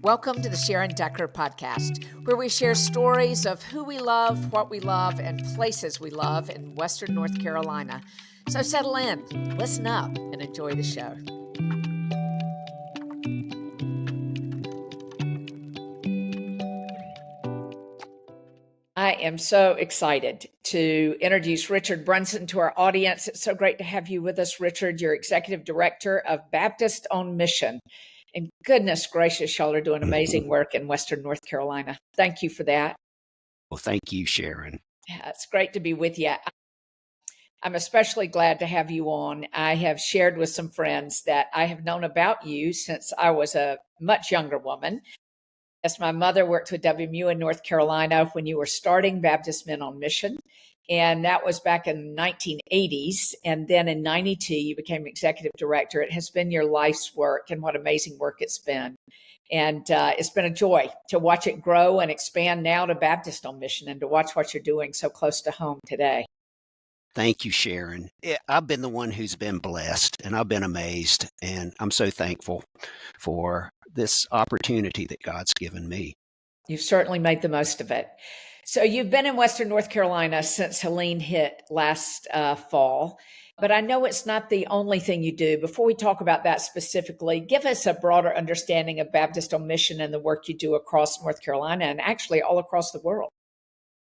Welcome to the Sharon Decker podcast, where we share stories of who we love, what we love, and places we love in Western North Carolina. So settle in, listen up, and enjoy the show. I am so excited to introduce Richard Brunson to our audience. It's so great to have you with us, Richard. You're Executive Director of Baptist on Mission. And goodness gracious, y'all are doing amazing work in Western North Carolina. Thank you for that. Well, thank you, Sharon. Yeah, it's great to be with you. I'm especially glad to have you on. I have shared with some friends that I have known about you since I was a much younger woman. As my mother worked with WMU in North Carolina when you were starting Baptist Men on Mission. And that was back in the 1980s. And then in 92, you became executive director. It has been your life's work, and what amazing work it's been. And it's been a joy to watch it grow and expand now to Baptist on Mission and to watch what you're doing so close to home today. Thank you, Sharon. I've been the one who's been blessed, and I've been amazed, and I'm so thankful for this opportunity that God's given me. You've certainly made the most of it. So you've been in Western North Carolina since Helene hit last fall, but I know it's not the only thing you do. Before we talk about that specifically, give us a broader understanding of Baptist on Mission and the work you do across North Carolina and actually all across the world.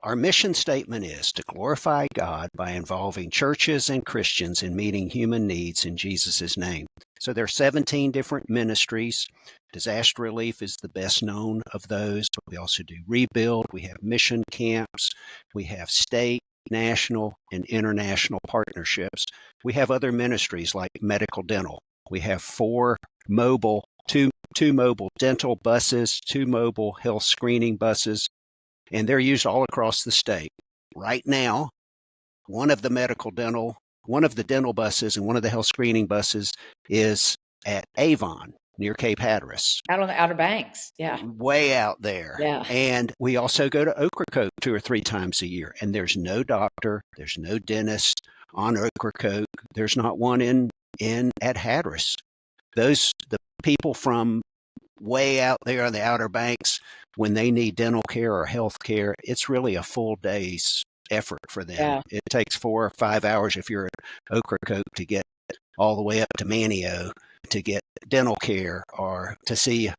Our mission statement is to glorify God by involving churches and Christians in meeting human needs in Jesus' name. So there are 17 different ministries. Disaster relief is the best known of those. We also do rebuild. We have mission camps. We have state, national, and international partnerships. We have other ministries like medical dental. We have two mobile dental buses, 2 mobile health screening buses, and they're used all across the state. Right now, one of the dental buses and one of the health screening buses is at Avon near Cape Hatteras. Out on the Outer Banks, yeah. Way out there. Yeah. And we also go to Ocracoke 2 or 3 times a year, and there's no doctor, there's no dentist on Ocracoke. There's not one at Hatteras. The people from way out there on the Outer Banks, when they need dental care or health care, it's really a full day's effort for them. Yeah. It takes 4 or 5 hours if you're at Ocracoke to get all the way up to Manio to get dental care or to see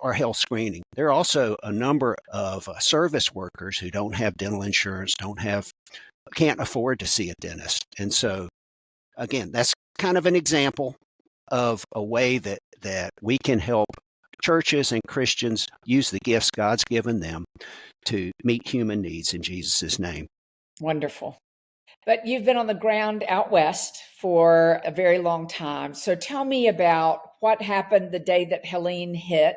our health screening. There are also a number of service workers who don't have dental insurance, can't afford to see a dentist. And so, again, that's kind of an example of a way that we can help churches and Christians use the gifts God's given them to meet human needs in Jesus' name. Wonderful. But you've been on the ground out west for a very long time. So tell me about what happened the day that Helene hit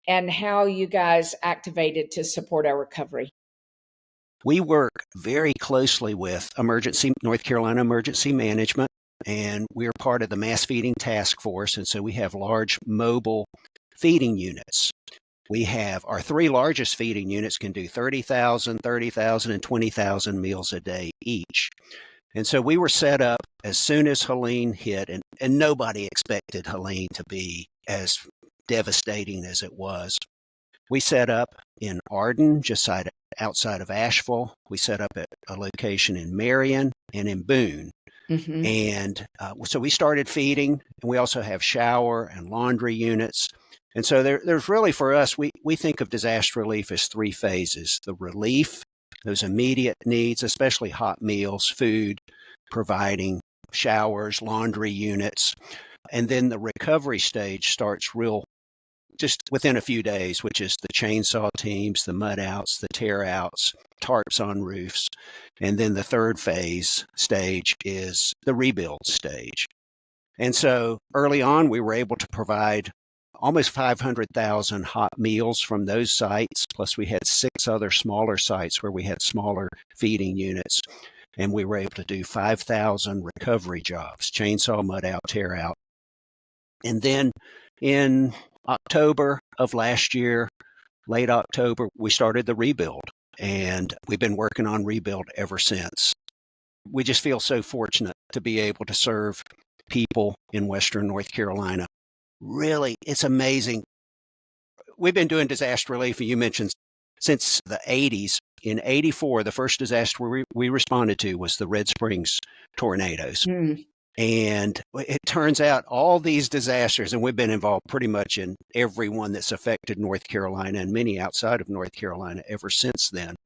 and how you guys activated to support our recovery. We work very closely with North Carolina Emergency Management, and we're part of the Mass Feeding Task Force. And so we have large mobile feeding units. We have our 3 largest feeding units can do 30,000, and 20,000 meals a day each. And so we were set up as soon as Helene hit, and nobody expected Helene to be as devastating as it was. We set up in Arden, just outside of Asheville. We set up at a location in Marion and in Boone. Mm-hmm. And so we started feeding, and we also have shower and laundry units. And so there's really, for us, we think of disaster relief as 3 phases. The relief, those immediate needs, especially hot meals, food, providing showers, laundry units. And then the recovery stage starts just within a few days, which is the chainsaw teams, the mud outs, the tear outs, tarps on roofs. And then the 3rd phase stage is the rebuild stage. And so early on, we were able to provide almost 500,000 hot meals from those sites. Plus we had 6 other smaller sites where we had smaller feeding units. And we were able to do 5,000 recovery jobs, chainsaw, mud out, tear out. And then in October of last year, late October, we started the rebuild. And we've been working on rebuild ever since. We just feel so fortunate to be able to serve people in Western North Carolina. Really, it's amazing. we've been doing disaster relief, and you mentioned since the 80s. In 84, the first disaster we responded to was the Red Springs tornadoes. Mm. And it turns out all these disasters, and we've been involved pretty much in every one that's affected North Carolina and many outside of North Carolina ever since then.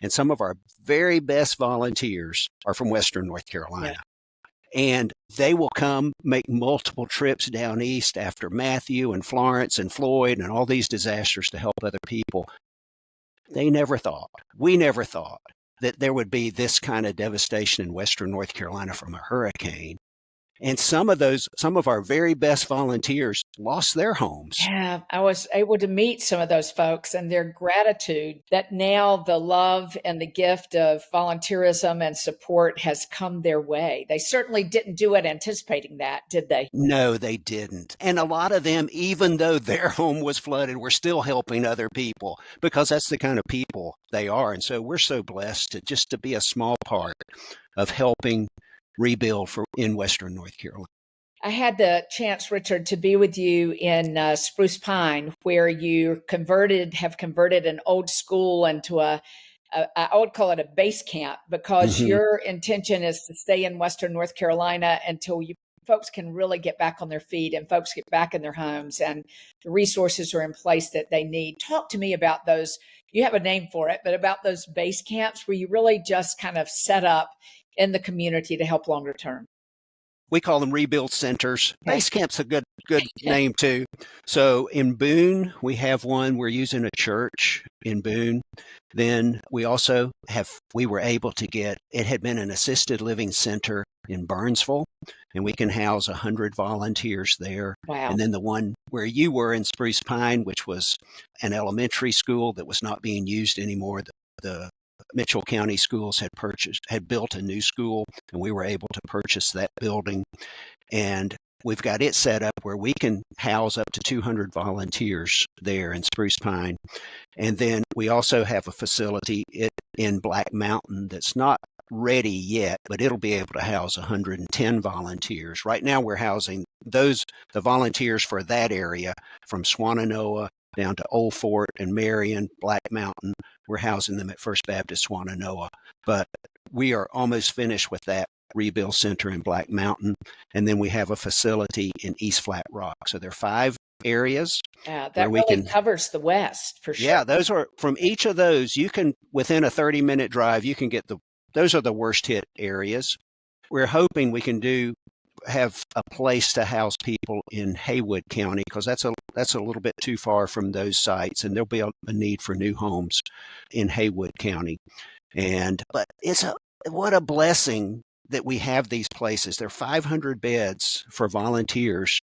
And some of our very best volunteers are from Western North Carolina. Yeah. And they will come make multiple trips down east after Matthew and Florence and Floyd and all these disasters to help other people. We never thought that there would be this kind of devastation in Western North Carolina from a hurricane. And some of our very best volunteers lost their homes. Yeah, I was able to meet some of those folks and their gratitude that now the love and the gift of volunteerism and support has come their way. They certainly didn't do it anticipating that, did they? No, they didn't. And a lot of them, even though their home was flooded, were still helping other people because that's the kind of people they are. And so we're so blessed to be a small part of helping rebuild in Western North Carolina. I had the chance, Richard, to be with you in Spruce Pine, where you have converted an old school into I would call it a base camp, because your intention is to stay in Western North Carolina until folks can really get back on their feet and folks get back in their homes and the resources are in place that they need. Talk to me about those. You have a name for it, but about those base camps where you really just kind of set up in the community to help longer term. We call them rebuild centers. Okay. Base camp's a good name too. So in Boone, we have one. We're using a church in Boone. Then we also we were able to it had been an assisted living center in Burnsville, and we can house 100 volunteers there. Wow. And then the one where you were in Spruce Pine, which was an elementary school that was not being used anymore. The Mitchell County Schools had built a new school, and we were able to purchase that building. And we've got it set up where we can house up to 200 volunteers there in Spruce Pine. And then we also have a facility in Black Mountain that's not ready yet, but it'll be able to house 110 volunteers. Right now we're housing the volunteers for that area from Swannanoa down to Old Fort and Marion, Black Mountain. We're housing them at First Baptist Swannanoa, but we are almost finished with that rebuild center in Black Mountain. And then we have a facility in East Flat Rock. So there are 5 areas. Yeah, that really covers the West for sure. Yeah, those are from each of those. You can, within a 30-minute drive, you can get those are the worst hit areas. We're hoping we can have a place to house people in Haywood County, because that's a little bit too far from those sites, and there'll be a need for new homes in Haywood County. But what a blessing that we have these places. There are 500 beds for volunteers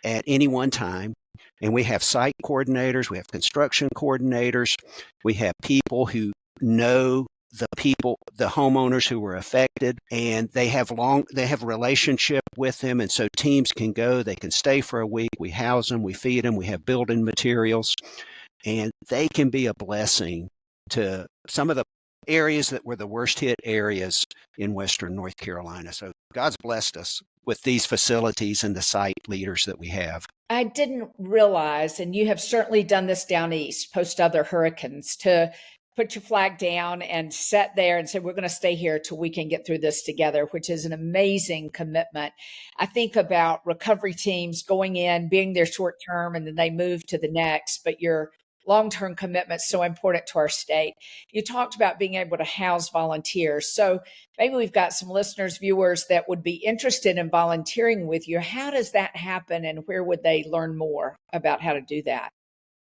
at any one time, and we have site coordinators, we have construction coordinators, we have people who know the homeowners who were affected, and they have a relationship with them. And so teams can go, they can stay for a week. We house them, we feed them, we have building materials, and they can be a blessing to some of the areas that were the worst hit areas in Western North Carolina. So God's blessed us with these facilities and the site leaders that we have. I didn't realize, and you have certainly done this down east post other hurricanes, to put your flag down and sit there and say, we're going to stay here till we can get through this together, which is an amazing commitment. I think about recovery teams going in, being there short term, and then they move to the next, but your long-term commitment is so important to our state. You talked about being able to house volunteers. So maybe we've got some listeners, viewers that would be interested in volunteering with you. How does that happen, and where would they learn more about how to do that?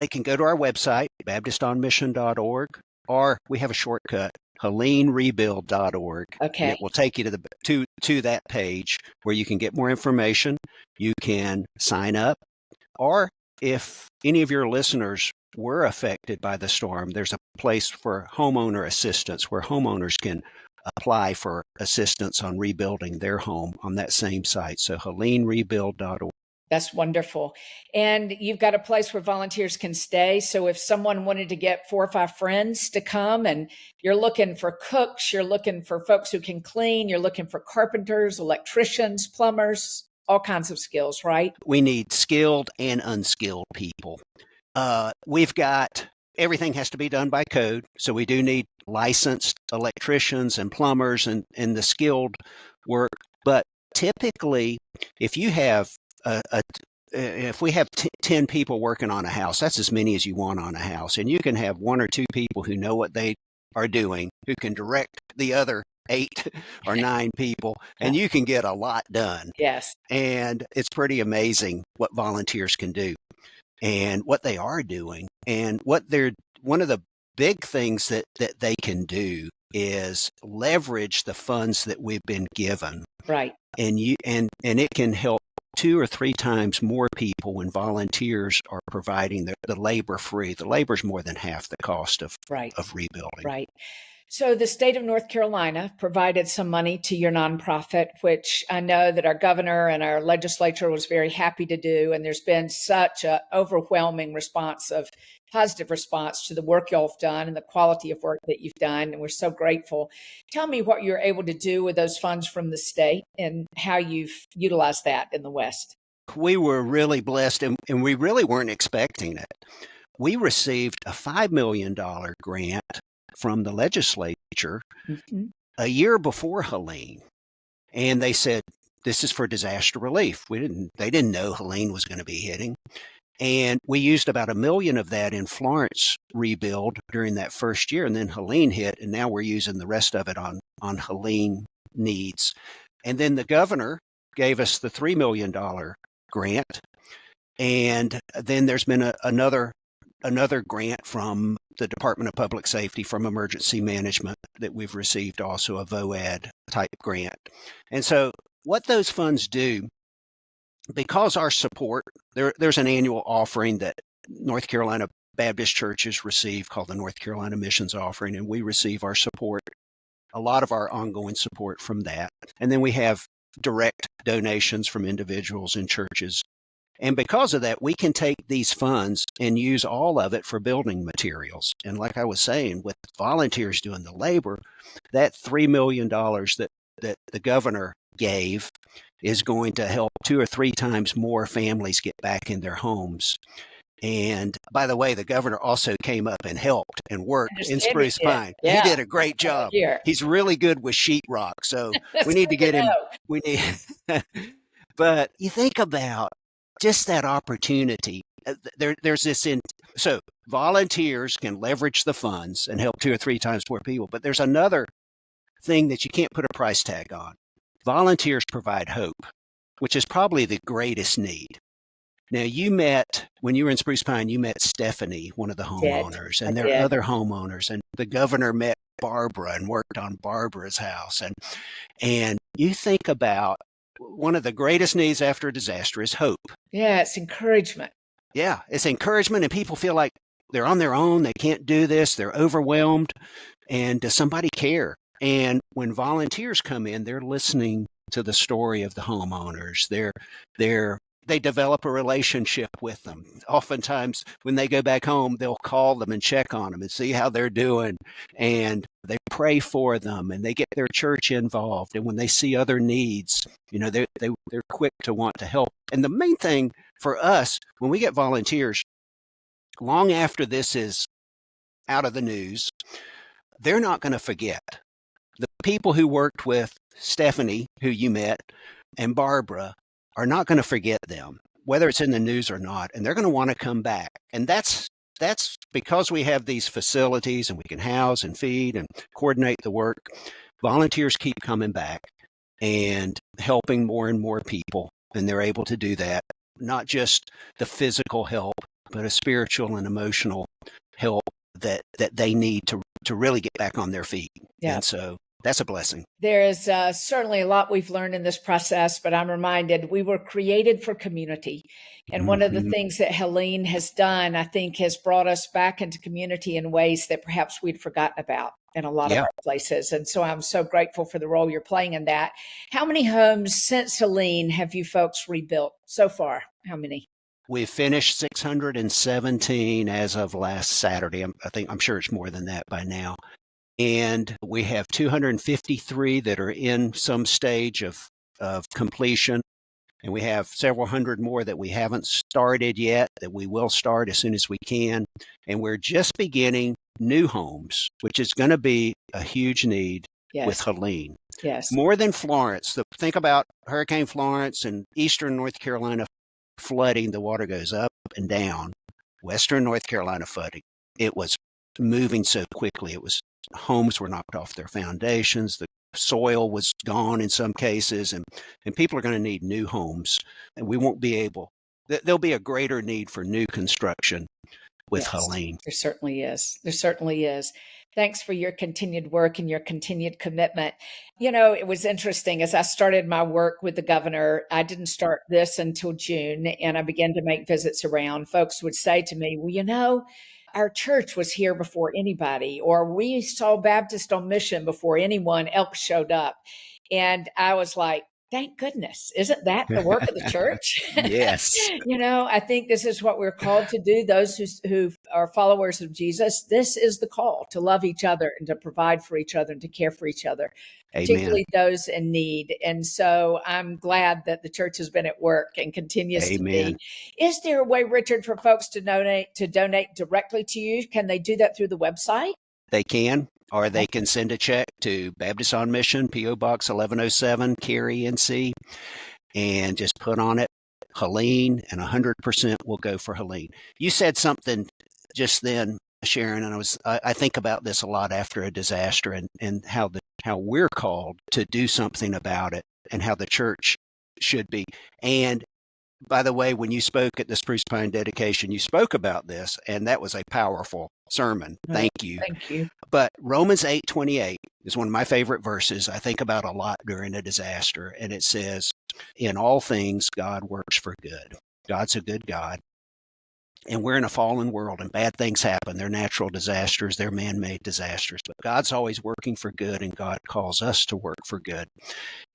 They can go to our website, baptistonmission.org, or we have a shortcut, helenerebuild.org. Okay. It will take you to that page where you can get more information. You can sign up, or if any of your listeners were affected by the storm, there's a place for homeowner assistance where homeowners can apply for assistance on rebuilding their home on that same site. So helenerebuild.org. That's wonderful. And you've got a place where volunteers can stay. So if someone wanted to get 4 or 5 friends to come, and you're looking for cooks, you're looking for folks who can clean, you're looking for carpenters, electricians, plumbers, all kinds of skills, right? We need skilled and unskilled people. We've got everything has to be done by code. So we do need licensed electricians and plumbers and the skilled work. But typically, if you have if we have 10 people working on a house, that's as many as you want on a house. And you can have one or two people who know what they are doing, who can direct the other 8 or 9 people, and you can get a lot done. Yes. And it's pretty amazing what volunteers can do and what they are doing. And one of the big things that they can do is leverage the funds that we've been given. Right. And it can help 2 or 3 times more people when volunteers are providing the labor free. The labor is more than half the cost of rebuilding. Right. So the state of North Carolina provided some money to your nonprofit, which I know that our governor and our legislature was very happy to do. And there's been such an overwhelming positive response to the work y'all have done and the quality of work that you've done. And we're so grateful. Tell me what you're able to do with those funds from the state and how you've utilized that in the West. We were really blessed, and we really weren't expecting it. We received a $5 million grant from the legislature a year before Helene. And they said, this is for disaster relief. They didn't know Helene was going to be hitting. And we used about $1 million of that in Florence rebuild during that first year. And then Helene hit, and now we're using the rest of it on Helene needs. And then the governor gave us the $3 million grant. And then there's been another grant from the Department of Public Safety from Emergency Management that we've received, also a VOAD type grant. And so what those funds do, because our support, there's an annual offering that North Carolina Baptist churches receive called the North Carolina Missions Offering, and we receive our support, a lot of our ongoing support from that. And then we have direct donations from individuals and churches. And because of that, we can take these funds and use all of it for building materials. And like I was saying, with volunteers doing the labor, that $3 million that the governor gave is going to help 2 or 3 times more families get back in their homes. And by the way, the governor also came up and helped and worked in Spruce Pine. Yeah. He did a great job. He's really good with sheetrock. So we need to get him. We need, but you think about just that opportunity. There's this so volunteers can leverage the funds and help 2 or 3 times more people. But there's another thing that you can't put a price tag on. Volunteers provide hope, which is probably the greatest need. Now, when you were in Spruce Pine, you met Stephanie, one of the homeowners, and there are other homeowners, and the governor met Barbara and worked on Barbara's house. And you think about one of the greatest needs after a disaster is hope. Yeah, it's encouragement. Yeah, it's encouragement, and people feel like they're on their own. They can't do this. They're overwhelmed. And does somebody care? And when volunteers come in, they're listening to the story of the homeowners. They develop a relationship with them. Oftentimes, when they go back home, they'll call them and check on them and see how they're doing. And they pray for them, and they get their church involved. And when they see other needs, they're quick to want to help. And the main thing for us, when we get volunteers, long after this is out of the news, they're not going to forget. The people who worked with Stephanie, who you met, and Barbara are not going to forget them, whether it's in the news or not, and they're going to want to come back. And that's because we have these facilities and we can house and feed and coordinate the work. Volunteers keep coming back and helping more and more people, and they're able to do that, not just the physical help, but a spiritual and emotional help that they need to really get back on their feet. Yeah. And so that's a blessing. There is certainly a lot we've learned in this process, but I'm reminded we were created for community. And one of the things that Helene has done, I think, has brought us back into community in ways that perhaps we'd forgotten about in a lot of our places. And so I'm so grateful for the role you're playing in that. How many homes since Helene have you folks rebuilt so far? How many? We've finished 617 as of last Saturday. I'm sure it's more than that by now. And we have 253 that are in some stage of completion. And we have several hundred more that we haven't started yet, that we will start as soon as we can. And we're just beginning new homes, which is going to be a huge need with Helene. Yes. More than Florence. Think about Hurricane Florence and eastern North Carolina flooding. The water goes up and down. Western North Carolina flooding. It was moving so quickly. Homes were knocked off their foundations. The soil was gone in some cases, and people are going to need new homes. And we won't be able, there'll be a greater need for new construction with Helene. There certainly is. There certainly is. Thanks for your continued work and your continued commitment. You know, it was interesting as I started my work with the governor. I didn't start this until June, and I began to make visits around. Folks would say to me, well, you know, our church was here before anybody, or we saw Baptist on Mission before anyone else showed up. And I was like, thank goodness. Isn't that the work of the church? Yes. You know, I think this is what we're called to do. Those who are followers of Jesus, this is the call to love each other and to provide for each other and to care for each other, particularly those in need. And so I'm glad that the church has been at work and continues to be. Is there a way, Richard, for folks to donate directly to you? Can they do that through the website? They can. Or they can send a check to Baptist on Mission, P.O. Box 1107, Cary, NC, and just put on it Helene, and 100% will go for Helene. You said something just then, Sharon, and I think about this a lot after a disaster, and how we're called to do something about it, and how the church should be. And by the way, when you spoke at the Spruce Pine dedication, you spoke about this, and that was a powerful sermon. Thank you. Thank you. But Romans 8:28 is one of my favorite verses I think about a lot during a disaster. And it says, in all things, God works for good. God's a good God. And we're in a fallen world, and bad things happen. They're natural disasters. They're man-made disasters. But God's always working for good, and God calls us to work for good.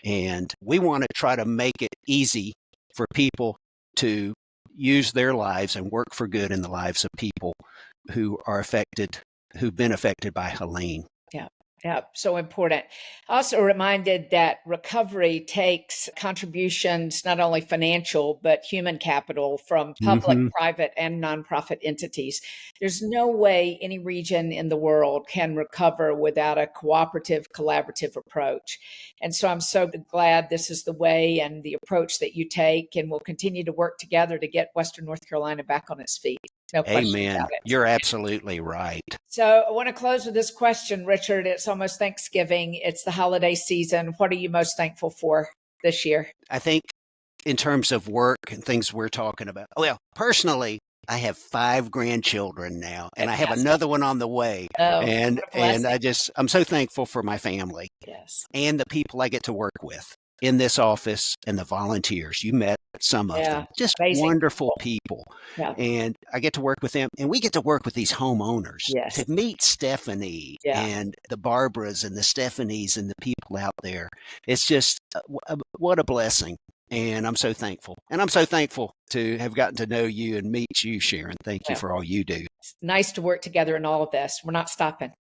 And we want to try to make it easy for people to use their lives and work for good in the lives of people who've been affected by Helene. Yeah, so important. Also reminded that recovery takes contributions, not only financial, but human capital from public, private, and nonprofit entities. There's no way any region in the world can recover without a cooperative, collaborative approach. And so I'm so glad this is the way and the approach that you take, and we'll continue to work together to get Western North Carolina back on its feet. No question about it. You're absolutely right. So I want to close with this question, Richard. It's almost Thanksgiving. It's the holiday season. What are you most thankful for this year? I think in terms of work and things we're talking about, well, personally, I have 5 grandchildren now, and I have another one on the way. And I'm so thankful for my family and the people I get to work with in this office and the volunteers. You met some of them, just wonderful people. And I get to work with them, and we get to work with these homeowners to meet Stephanie and the Barbaras and the Stephanies and the people out there. It's just what a blessing. And I'm so thankful. And I'm so thankful to have gotten to know you and meet you, Sharon. Thank you for all you do. It's nice to work together in all of this. We're not stopping.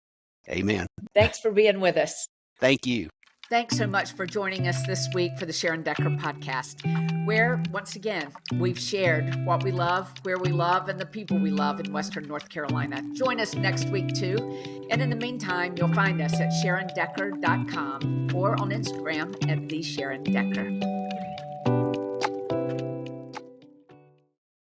Amen. Thanks for being with us. Thank you. Thanks so much for joining us this week for the Sharon Decker podcast, where, once again, we've shared what we love, where we love, and the people we love in Western North Carolina. Join us next week, too. And in the meantime, you'll find us at SharonDecker.com or on Instagram at TheSharonDecker.